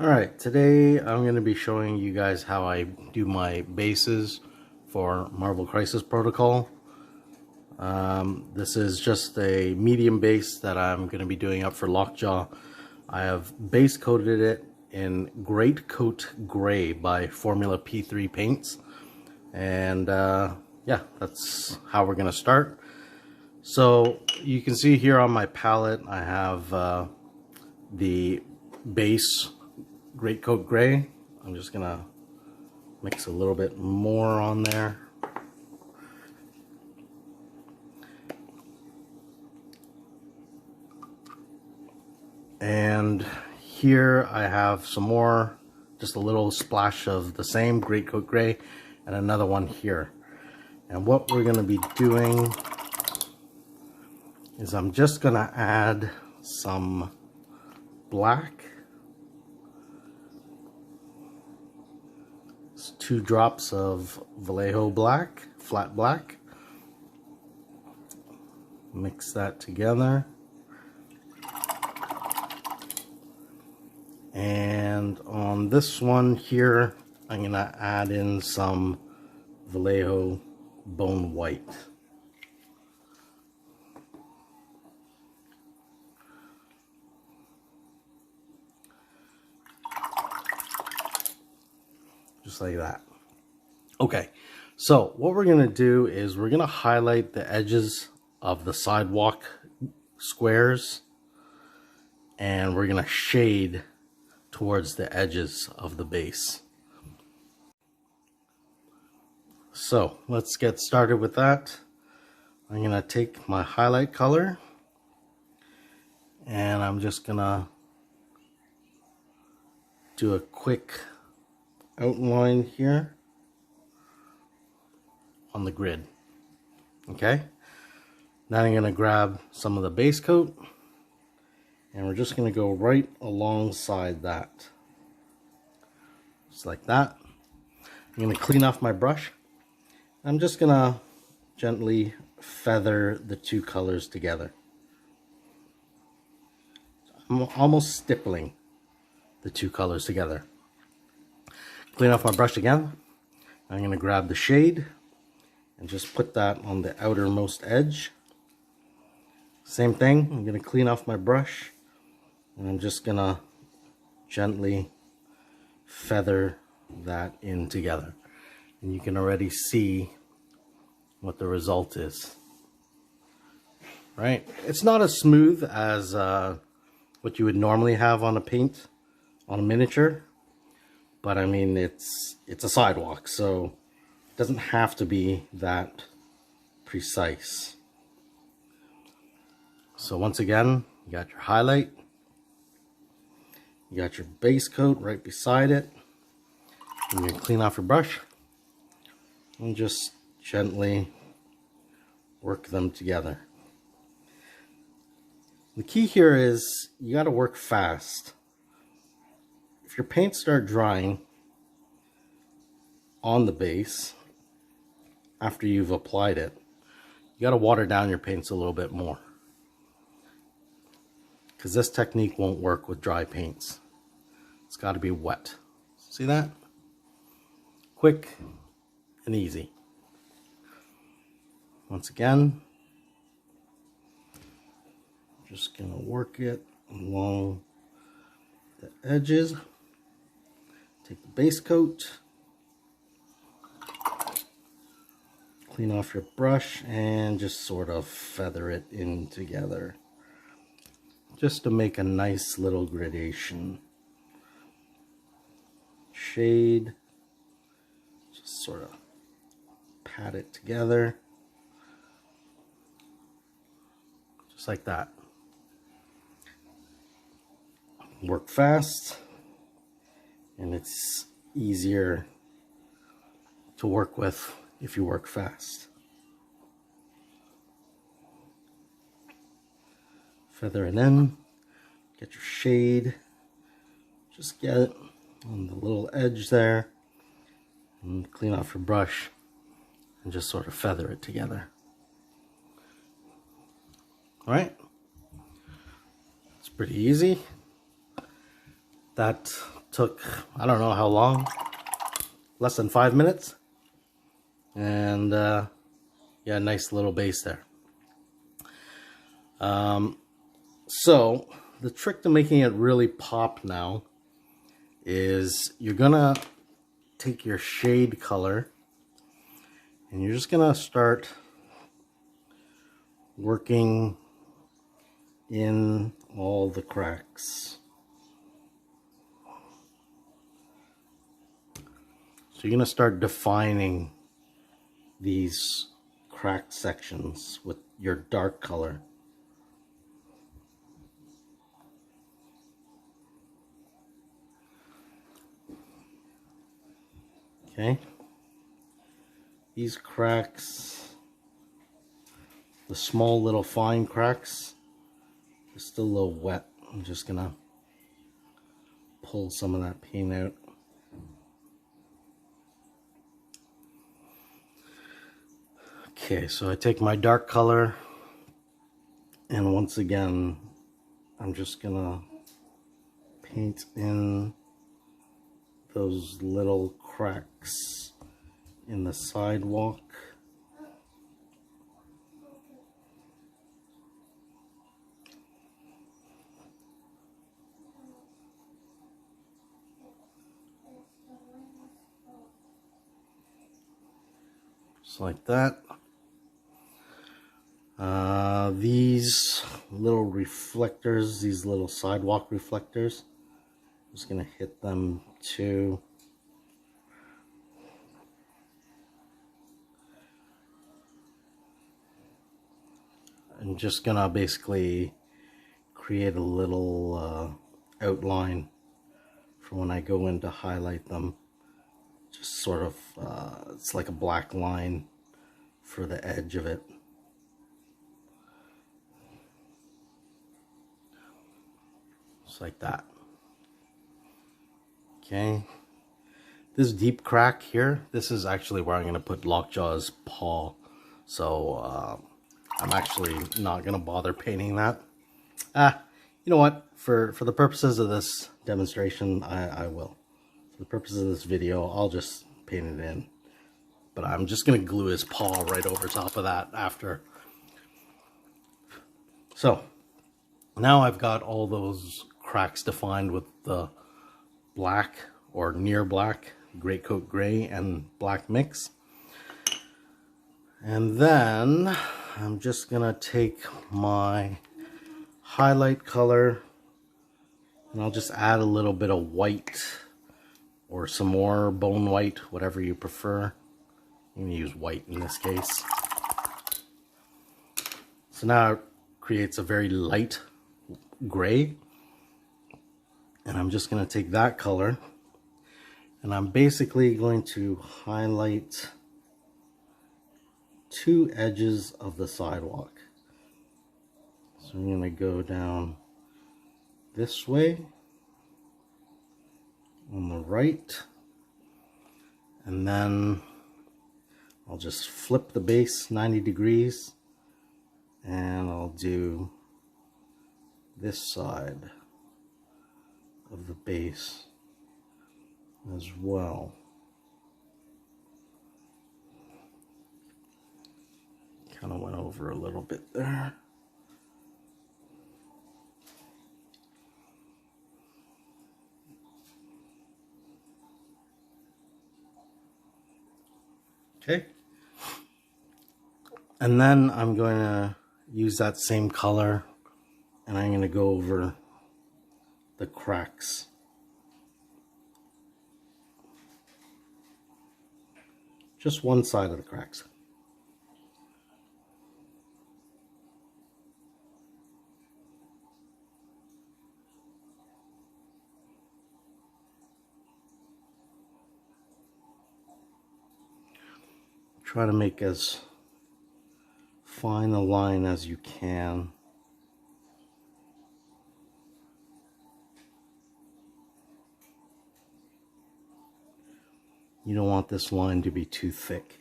Alright, today I'm going to be showing you guys how I do my bases for Marvel Crisis Protocol. This is just a medium base that I'm going to be doing up for Lockjaw. I have base coated it in Great Coat Gray by Formula P3 Paints. And yeah, that's how we're going to start. So you can see here on my palette I have the base Great Coat Gray. I'm just gonna mix a little bit more on there. And here I have some more, just a little splash of the same Great Coat Gray and another one here. And what we're gonna be doing is I'm just gonna add some black. 2 drops of Vallejo black, flat black. Mix that together. And on this one here, I'm gonna add in some Vallejo bone white. Just like that. Okay, so what we're gonna do is we're gonna highlight the edges of the sidewalk squares, and we're gonna shade towards the edges of the base. So let's get started with that. I'm gonna take my highlight color and I'm just gonna do a quick outline here on the grid. Okay, now I'm going to grab some of the base coat and we're just going to go right alongside that, just like that. I'm going to clean off my brush. I'm just going to gently feather the 2 colors together. I'm almost stippling the 2 colors together. Clean off my brush again. I'm going to grab the shade and just put that on the outermost edge. Same thing, I'm going to clean off my brush and I'm just going to gently feather that in together. And you can already see what the result is. Right? It's not as smooth as what you would normally have on a paint, on a miniature. But I mean, it's a sidewalk, so it doesn't have to be that precise. So once again, you got your highlight, you got your base coat right beside it, and you clean off your brush and just gently work them together. The key here is you got to work fast. If your paints start drying on the base after you've applied it, you got to water down your paints a little bit more, because this technique won't work with dry paints. It's got to be wet. See that? Quick and easy. Once again, just gonna work it along the edges. Take the base coat, clean off your brush, and just sort of feather it in together, just to make a nice little gradation. Shade, just sort of pat it together, just like that. Work fast, and it's easier to work with if you work fast. Feather it in, get your shade, just get it on the little edge there, and clean off your brush and just sort of feather it together. All right, it's pretty easy. That Took, I don't know how long, less than 5 minutes. And yeah, nice little base there. So the trick to making it really pop now is you're gonna take your shade color and you're just gonna start working in all the cracks. So you're gonna start defining these cracked sections with your dark color. Okay, these cracks, the small little fine cracks, are still a little wet. I'm just gonna pull some of that paint out. Okay, so I take my dark color, and once again, I'm just gonna paint in those little cracks in the sidewalk. Just like that. These little reflectors, these little sidewalk reflectors, I'm just gonna hit them too. I'm just gonna basically create a little outline for when I go in to highlight them. Just sort of, it's like a black line for the edge of it. Just like that. Okay. This deep crack here, this is actually where I'm going to put Lockjaw's paw. So I'm actually not going to bother painting that. You know what? For the purposes of this demonstration, I will. For the purposes of this video, I'll just paint it in. But I'm just going to glue his paw right over top of that after. So now I've got all those cracks defined with the black or near black, Greatcoat Gray and black mix. And then I'm just gonna take my highlight color and I'll just add a little bit of white or some more bone white, whatever you prefer. I'm gonna use white in this case. So now it creates a very light gray. And I'm just going to take that color and I'm basically going to highlight two edges of the sidewalk. So I'm going to go down this way on the right, and then I'll just flip the base 90 degrees and I'll do this side of the base as well. Kind of went over a little bit there. Okay. And then I'm going to use that same color and I'm going to go over the cracks. Just one side of the cracks. Try to make as fine a line as you can. You don't want this line to be too thick.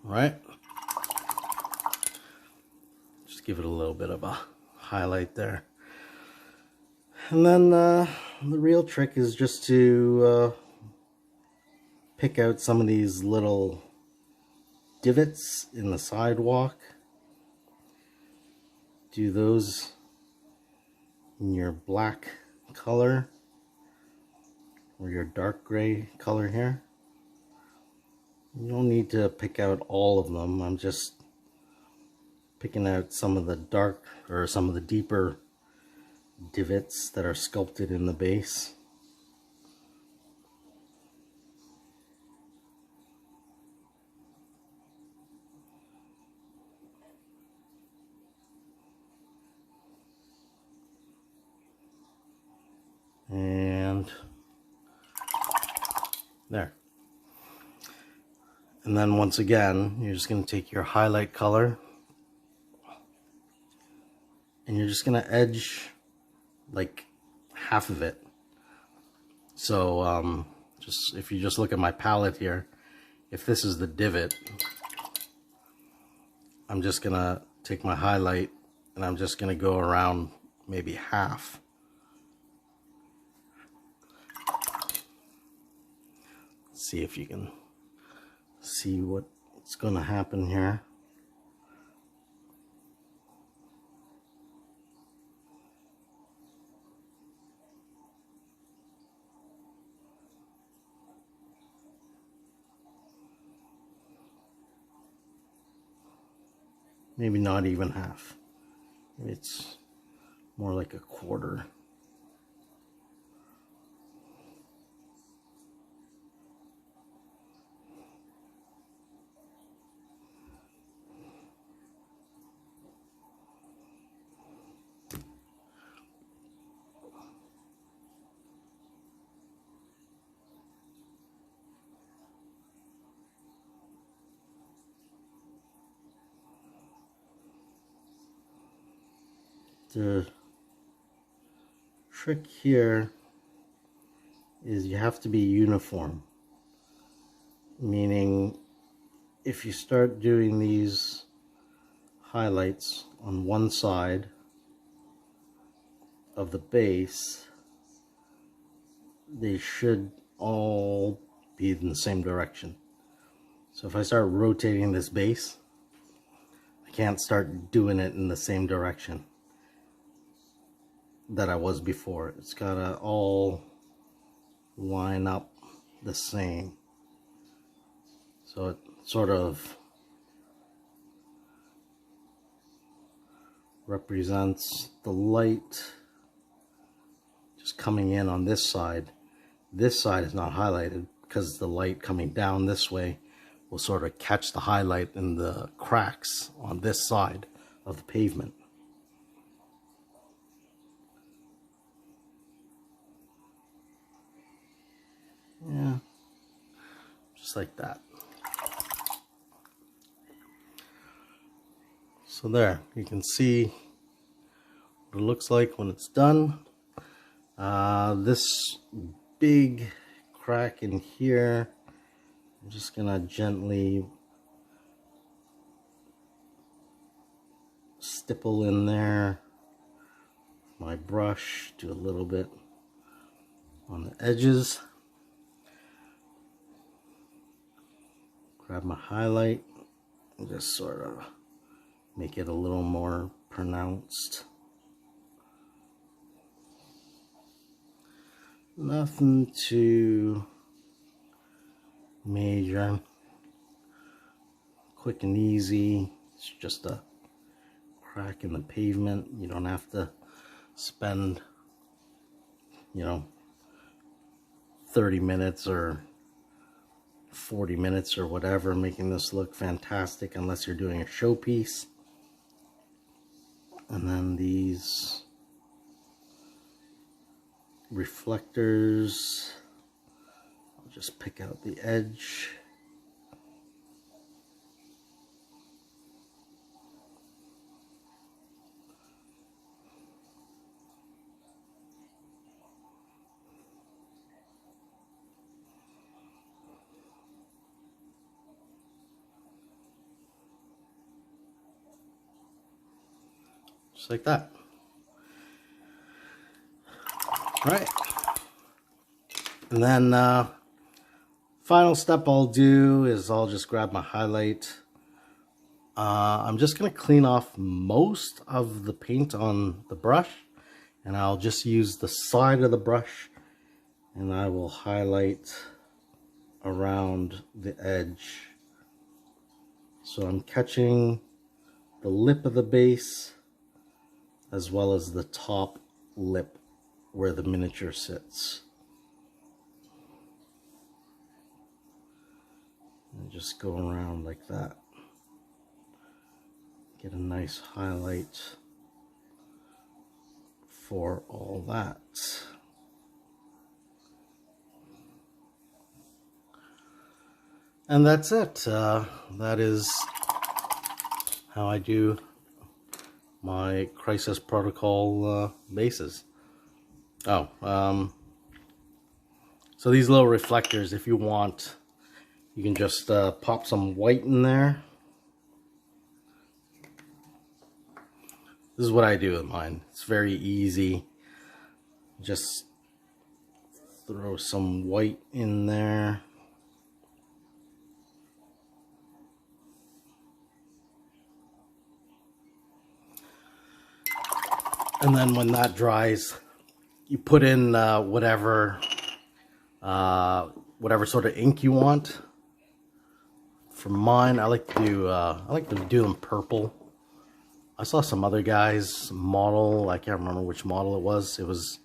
Right? Just give it a little bit of a highlight there. And then the real trick is just to pick out some of these little divots in the sidewalk. Do those in your black color or your dark gray color here. You don't need to pick out all of them. I'm just picking out some of the dark or some of the deeper divots that are sculpted in the base. And there. And then once again, you're just going to take your highlight color and you're just going to edge like half of it. So just if you just look at my palette here, if this is the divot, I'm just going to take my highlight and I'm just going to go around maybe half. See if you can see what's going to happen here. Maybe not even half. It's more like a quarter. The trick here is you have to be uniform, meaning if you start doing these highlights on one side of the base, they should all be in the same direction. So if I start rotating this base, I can't start doing it in the same direction that I was before. It's gotta all line up the same. So it sort of represents the light just coming in on this side. This side is not highlighted because the light coming down this way will sort of catch the highlight in the cracks on this side of the pavement. Yeah, just like that. So there, you can see what it looks like when it's done. This big crack in here, I'm just gonna gently stipple in there. My brush, do a little bit on the edges. Grab my highlight and just sort of make it a little more pronounced. Nothing too major. Quick and easy. It's just a crack in the pavement. You don't have to spend, 30 minutes or 40 minutes or whatever making this look fantastic unless you're doing a showpiece. And then these reflectors, I'll just pick out the edge. just like that. All right. And then final step I'll do is I'll just grab my highlight. I'm just going to clean off most of the paint on the brush, and I'll just use the side of the brush, and I will highlight around the edge. So I'm catching the lip of the base as well as the top lip where the miniature sits. And just go around like that. Get a nice highlight for all that. And that's it. That is how I do my Crisis Protocol bases. Oh, so these little reflectors, if you want, you can just pop some white in there. This is what I do with mine. It's very easy. Just throw some white in there. And then when that dries, you put in whatever sort of ink you want. For mine, I like to do them purple. I saw some other guys model, I can't remember which model it was. It was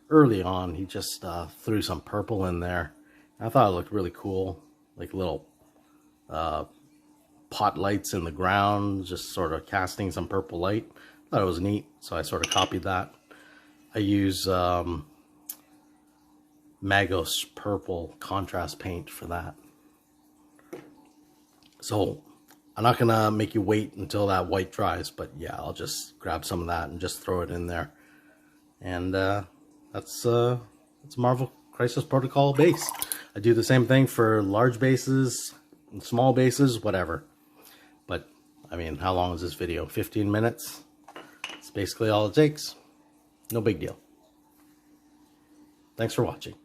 early on. He just threw some purple in there. I thought it looked really cool, like little pot lights in the ground, just sort of casting some purple light. Thought it was neat, so I sort of copied that. I use Magos purple contrast paint for that. So I'm not gonna make you wait until that white dries, but yeah, I'll just grab some of that and just throw it in there. And that's Marvel Crisis Protocol base. I do the same thing for large bases, small bases, whatever. But I mean, how long is this video? 15 minutes? It's basically all it takes. No big deal. Thanks for watching.